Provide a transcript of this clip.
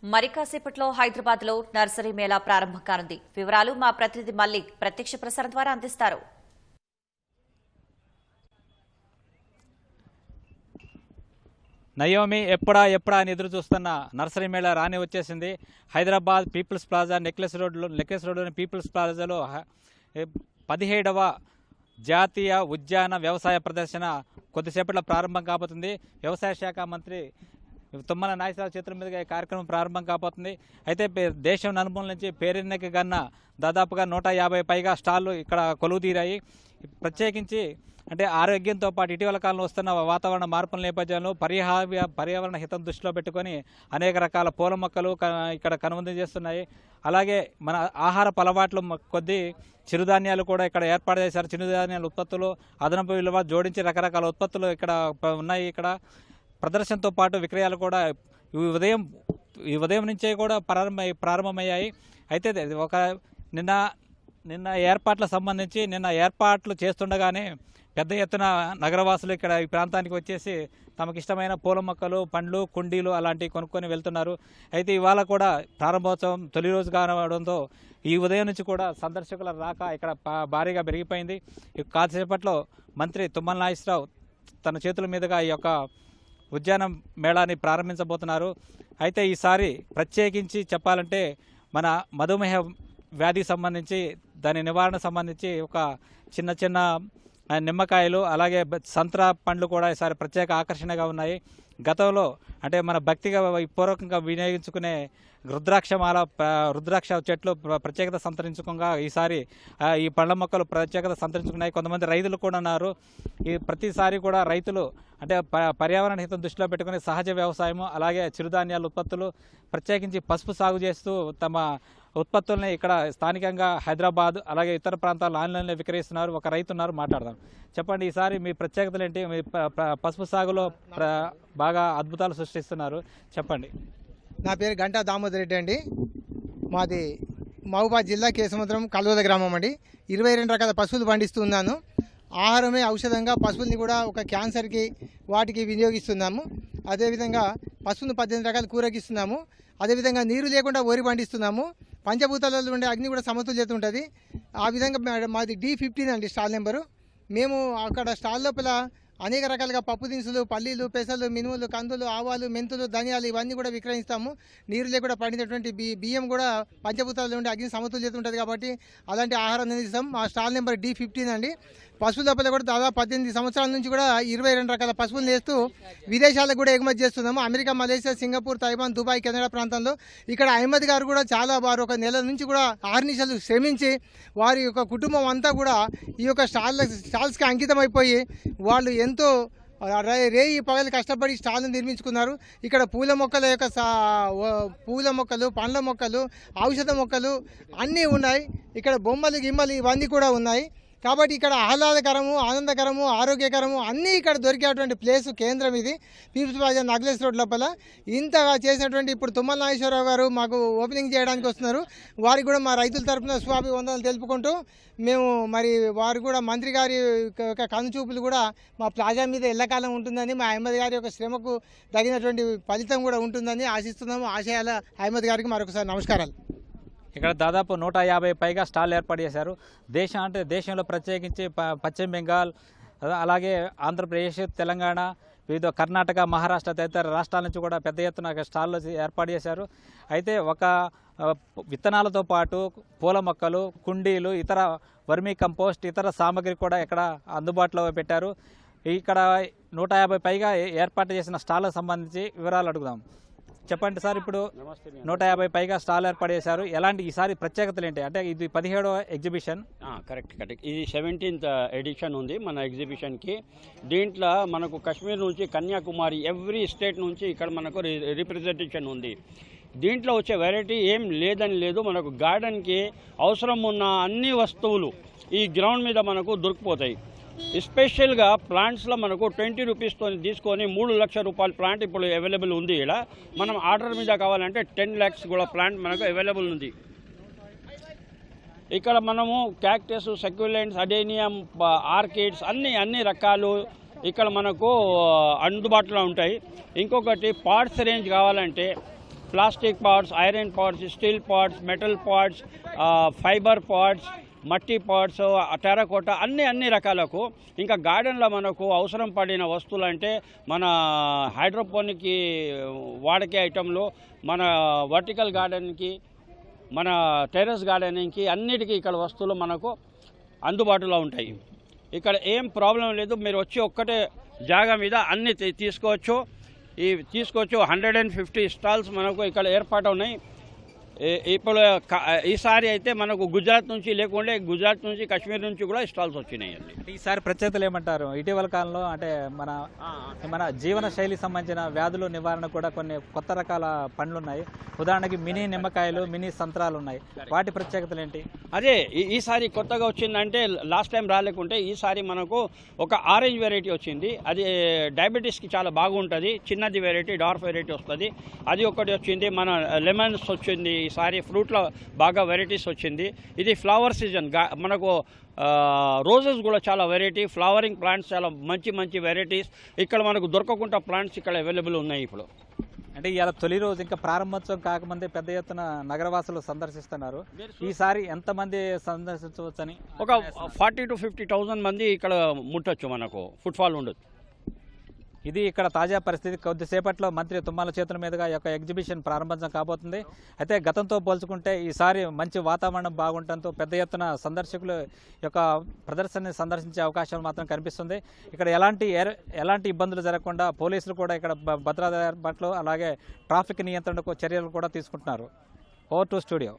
మరి కాసేపట్లో హైదరాబాద్ లో నర్సరీ మేళా ప్రారంభం కానుంది. వివరాలు మా ప్రతినిధి మల్లిక్ ప్రత్యక్ష ప్రసారం ద్వారా అందిస్తారు. నయోమి ఎప్పుడా అని ఎదురు చూస్తున్న నర్సరీ మేళా రాని వచ్చేసింది. హైదరాబాద్ పీపుల్స్ ప్లాజా నెక్లెస్ రోడ్లోని పీపుల్స్ ప్లాజాలో 17వ జాతీయ ఉద్యాన వ్యవసాయ ప్రదర్శన కొద్దిసేపట్లో ప్రారంభం కాబోతుంది. వ్యవసాయ శాఖ మంత్రి తుమ్మల నాగేశ్వరరావు చేతుల మీదుగా ఈ కార్యక్రమం ప్రారంభం కాబోతుంది. అయితే దేశం నలుమూల నుంచి పేరెన్నికగన్న దాదాపుగా 150 పైగా స్టాళ్లు ఇక్కడ కొలువుదీరాయి. ప్రత్యేకించి అంటే ఆరోగ్యంతో పాటు ఇటీవల కాలంలో వస్తున్న వాతావరణ మార్పుల నేపథ్యంలో పర్యావరణ హితం దృష్టిలో పెట్టుకొని అనేక రకాల పూల మొక్కలు ఇక్కడ కనుమరుగు చేస్తున్నాయి. అలాగే మన ఆహారపు అలవాట్లు కొద్దీ చిరుధాన్యాలు కూడా ఇక్కడ ఏర్పాటు చేశారు. చిరుధాన్యాల ఉత్పత్తులు అదనపు విలువ జోడించి రకరకాల ఉత్పత్తులు ఇక్కడ ఉన్నాయి. ఇక్కడ ప్రదర్శనతో పాటు విక్రయాలు కూడా ఈ ఉదయం నుంచే కూడా ప్రారంభమయ్యాయి. అయితే ఒక నిన్న ఏర్పాట్లు చేస్తుండగానే పెద్ద ఎత్తున నగరవాసులు ఇక్కడ ఈ ప్రాంతానికి వచ్చేసి తమకు ఇష్టమైన పూల మొక్కలు, పండ్లు, కుండీలు అలాంటివి కొనుక్కొని వెళ్తున్నారు. అయితే ఇవాళ కూడా ప్రారంభోత్సవం తొలి రోజు కావడంతో ఈ ఉదయం నుంచి కూడా సందర్శకుల రాక ఇక్కడ భారీగా పెరిగిపోయింది. కాసేపట్లో మంత్రి తుమ్మల నాగేశ్వరరావు తన చేతుల మీదుగా ఈ యొక్క ఉద్యాన మేళాని ప్రారంభించబోతున్నారు. అయితే ఈసారి ప్రత్యేకించి చెప్పాలంటే మన మధుమేహ వ్యాధికి సంబంధించి దాని నివారణ సంబంధించి ఒక చిన్న నిమ్మకాయలు అలాగే సంత్రా పండ్లు కూడా ఈసారి ప్రత్యేక ఆకర్షణగా ఉన్నాయి. గతంలో అంటే మన భక్తిగా పూర్వకంగా వినియోగించుకునే రుద్రాక్ష చెట్లు ప్రత్యేకత సంతరించుకోగా ఈసారి ఈ పండ్ల మొక్కలు ప్రత్యేకత సంతరించుకున్నాయి. కొంతమంది రైతులు కూడా ఉన్నారు. ఈ ప్రతిసారి కూడా రైతులు అంటే పర్యావరణ హితం దృష్టిలో పెట్టుకుని సహజ వ్యవసాయము అలాగే చిరుధాన్యాల ఉత్పత్తులు ప్రత్యేకించి పసుపు సాగు చేస్తూ తమ ఉత్పత్తుల్ని ఇక్కడ స్థానికంగా హైదరాబాద్ అలాగే ఇతర ప్రాంతాల్లో ఆన్లైన్లో విక్రయిస్తున్నారు. ఒక రైతు ఉన్నారు, మాట్లాడదాం. చెప్పండి, ఈసారి మీ ప్రత్యేకతలు ఏంటి? మీ పసుపు సాగులో బాగా అద్భుతాలు సృష్టిస్తున్నారు, చెప్పండి. నా పేరు గంటా దామోదర్ రెడ్డి అండి. మాది మహబూబాద్ జిల్లా కేసముద్రం కల్వద గ్రామం అండి. 22 రకాల పశువులు పండిస్తున్నాను. ఆహారమే ఔషధంగా పశువుల్ని కూడా ఒక క్యాన్సర్కి వాటికి వినియోగిస్తున్నాము. అదేవిధంగా పశువును 18 రకాల కూరకిస్తున్నాము. అదేవిధంగా నీరు లేకుండా వరి పండిస్తున్నాము. పంచభూతాలలో ఉండే అగ్ని కూడా సమతుల్యత ఉంటుంది. ఆ విధంగా మాది D15 అండి స్టాల్ నెంబరు. మేము అక్కడ స్టాల్ లోపల అనేక రకాలుగా పప్పు దినుసులు, పల్లీలు, పెసలు, మినుములు, కందులు, ఆవాలు, మెంతులు, ధనియాలు ఇవన్నీ కూడా విక్రయిస్తాము. నీరు లేకుండా పండినటువంటి బియ్యం కూడా పంచభూతాలలో ఉండే అగ్ని సమతుల్యత ఉంటుంది కాబట్టి అలాంటి ఆహారం అందిస్తాం. మా స్టాల్ నెంబర్ D15 అండి. పశువుల లోపల కూడా దాదాపు 18 సంవత్సరాల నుంచి కూడా 22 రకాల పశువులు వేస్తూ విదేశాలకు కూడా ఎగుమతి చేస్తున్నాము. America, Malaysia, Singapore, Taiwan, Dubai, Canada ప్రాంతంలో. ఇక్కడ అహ్మద్ గారు కూడా వారు ఒక నెల నుంచి కూడా ఆర్నిషలు శ్రమించి వారి యొక్క కుటుంబం అంతా కూడా ఈ యొక్క స్టాల్స్కి అంకితం అయిపోయి వాళ్ళు ఎంతో రేయి పగలు కష్టపడి స్టాల్ను నిర్మించుకున్నారు. ఇక్కడ పూల మొక్కలు, పండ్ల మొక్కలు, ఔషధ మొక్కలు అన్నీ ఉన్నాయి. ఇక్కడ బొమ్మలు, గిమ్మలు ఇవన్నీ కూడా ఉన్నాయి. కాబట్టి ఇక్కడ ఆహ్లాదకరము, ఆనందకరము, ఆరోగ్యకరము అన్నీ ఇక్కడ దొరికేటువంటి ప్లేసు కేంద్రం ఇది. పీపుల్స్ ప్లాజా నగ్లెస్ రోడ్ లోపల ఇంతగా చేసినటువంటి ఇప్పుడు తుమ్మల నాగేశ్వరరావు గారు మాకు ఓపెనింగ్ చేయడానికి వస్తున్నారు. వారికి కూడా మా రైతుల తరఫున శుభాభివందనలు తెలుపుకుంటూ మేము మరి వారు కూడా మంత్రి గారి యొక్క కనుచూపులు కూడా మా ప్లాజా మీద ఎల్లకాలం ఉంటుందని, మా అహ్మద్ గారి యొక్క శ్రమకు తగినటువంటి ఫలితం కూడా ఉంటుందని ఆశిస్తున్నాము. ఆశయాల అహ్మద్ గారికి మరొకసారి నమస్కారాలు. ఇక్కడ దాదాపు 150 పైగా స్టాల్ ఏర్పాటు చేశారు. దేశంలో ప్రత్యేకించి పశ్చిమ బెంగాల్ అలాగే ఆంధ్రప్రదేశ్, తెలంగాణ, వివిధ కర్ణాటక, మహారాష్ట్ర తదితర రాష్ట్రాల నుంచి కూడా పెద్ద ఎత్తున స్టాల్లో ఏర్పాటు చేశారు. అయితే ఒక విత్తనాలతో పాటు పూల మొక్కలు, కుండీలు, ఇతర వర్మీ కంపోస్ట్, ఇతర సామాగ్రి కూడా ఇక్కడ అందుబాటులో పెట్టారు. ఇక్కడ 150 పైగా ఏర్పాటు చేసిన స్టాళ్లకు సంబంధించి వివరాలు అడుగుదాం. చెప్పండి సార్, ఇప్పుడు 150 పైగా స్టాల్ ఏర్పాటు చేశారు. ఎలాంటి ఈసారి ప్రత్యేకతలు ఏంటి? అంటే ఇది 17వ ఎగ్జిబిషన్. కరెక్ట్. ఇది 17th ఎడిషన్ ఉంది మన ఎగ్జిబిషన్కి. దీంట్లో మనకు కాశ్మీర్ నుంచి కన్యాకుమారి ఎవ్రీ స్టేట్ నుంచి ఇక్కడ మనకు రిప్రజెంటేషన్ ఉంది. దీంట్లో వచ్చే వెరైటీ ఏం లేదని లేదు. మనకు గార్డెన్కి అవసరం ఉన్న అన్ని వస్తువులు ఈ గ్రౌండ్ మీద మనకు దొరికిపోతాయి. స్పెషల్గా ప్లాంట్స్లో మనకు 20 రూపీస్తో తీసుకొని 3 లక్షల రూపాయల ప్లాంట్ ఇప్పుడు అవైలబుల్ ఉంది. ఇక్కడ మనం ఆర్డర్ మీద కావాలంటే 10 lakhs కూడా ప్లాంట్ మనకు అవైలబుల్ ఉంది. ఇక్కడ మనము క్యాక్టస్, సక్యులెంట్స్, అడేనియం, ఆర్కిడ్స్ అన్ని రకాలు ఇక్కడ మనకు అందుబాటులో ఉంటాయి. ఇంకొకటి పార్ట్స్ రేంజ్ కావాలంటే plastic pots, iron pots, steel pots, metal pots, fibre pots, మట్టి పాట్స్, టెరకోట అన్ని రకాలకు. ఇంకా గార్డెన్లో మనకు అవసరం పడిన వస్తువులు అంటే మన హైడ్రోపోనిక్ వాడకే ఐటెంలు, మన వర్టికల్ గార్డెన్కి, మన టెర్రస్ గార్డెనింగ్కి అన్నిటికీ ఇక్కడ వస్తువులు మనకు అందుబాటులో ఉంటాయి. ఇక్కడ ఏం ప్రాబ్లం లేదు, మీరు వచ్చి ఒక్కటే జాగా మీద అన్ని తీసుకోవచ్చు. 150 స్టాల్స్ మనకు ఇక్కడ ఏర్పాటు ఉన్నాయి. ఇప్పుడు ఈసారి అయితే మనకు గుజరాత్ నుంచి లేకుంటే గుజరాత్ నుంచి కాశ్మీర్ నుంచి కూడా స్టాల్స్ వచ్చినాయండి. ఈసారి ప్రత్యేకతలు ఏమంటారు? ఇటీవల కాలంలో అంటే మన జీవన శైలి సంబంధించిన వ్యాధుల నివారణ కూడా కొన్ని కొత్త రకాల పండ్లు ఉన్నాయి. ఉదాహరణకి మినీ నిమ్మకాయలు, మినీ సంత్రాలు ఉన్నాయి. వాటి ప్రత్యేకతలు ఏంటి? అదే ఈసారి కొత్తగా వచ్చిందంటే లాస్ట్ టైం రాలేకుంటే ఈసారి మనకు ఒక ఆరెంజ్ వెరైటీ వచ్చింది. అది డయాబెటీస్కి చాలా బాగుంటుంది. చిన్నది వెరైటీ, డార్క్ వెరైటీ వస్తుంది. అది ఒకటి వచ్చింది. మన లెమన్స్ వచ్చింది. ఈసారి ఫ్రూట్లో బాగా వెరైటీస్ వచ్చింది. ఇది ఫ్లవర్ సీజన్. మనకు రోజెస్ కూడా చాలా వెరైటీ, ఫ్లవరింగ్ ప్లాంట్స్ చాలా మంచి వెరైటీస్ ఇక్కడ మనకు దొరకకుండా ప్లాంట్స్ ఇక్కడ అవైలబుల్ ఉన్నాయి ఇప్పుడు. అంటే ఇవాళ తొలి రోజు, ఇంకా ప్రారంభోత్సవం కాకముందే పెద్ద ఎత్తున నగరవాసులు సందర్శిస్తున్నారు. ఈసారి ఎంతమంది సందర్శించవచ్చని? ఒక 40,000 to 50,000 మంది ఇక్కడ ముట్టొచ్చు, మనకు ఫుట్ఫాల్ ఉండదు. ఇది ఇక్కడ తాజా పరిస్థితి. కొద్దిసేపట్లో మంత్రి తుమ్మల చేతుల మీదుగా ఈ యొక్క ఎగ్జిబిషన్ ప్రారంభం కాబోతుంది. అయితే గతంతో పోల్చుకుంటే ఈసారి మంచి వాతావరణం బాగుండటంతో పెద్ద ఎత్తున సందర్శకులు యొక్క ప్రదర్శనని సందర్శించే అవకాశం మాత్రం కనిపిస్తుంది. ఇక్కడ ఎలాంటి ఇబ్బందులు జరగకుండా పోలీసులు కూడా ఇక్కడ భద్రతా ఏర్పాట్లు, అలాగే ట్రాఫిక్ నియంత్రణకు చర్యలు కూడా తీసుకుంటున్నారు. Over to studio.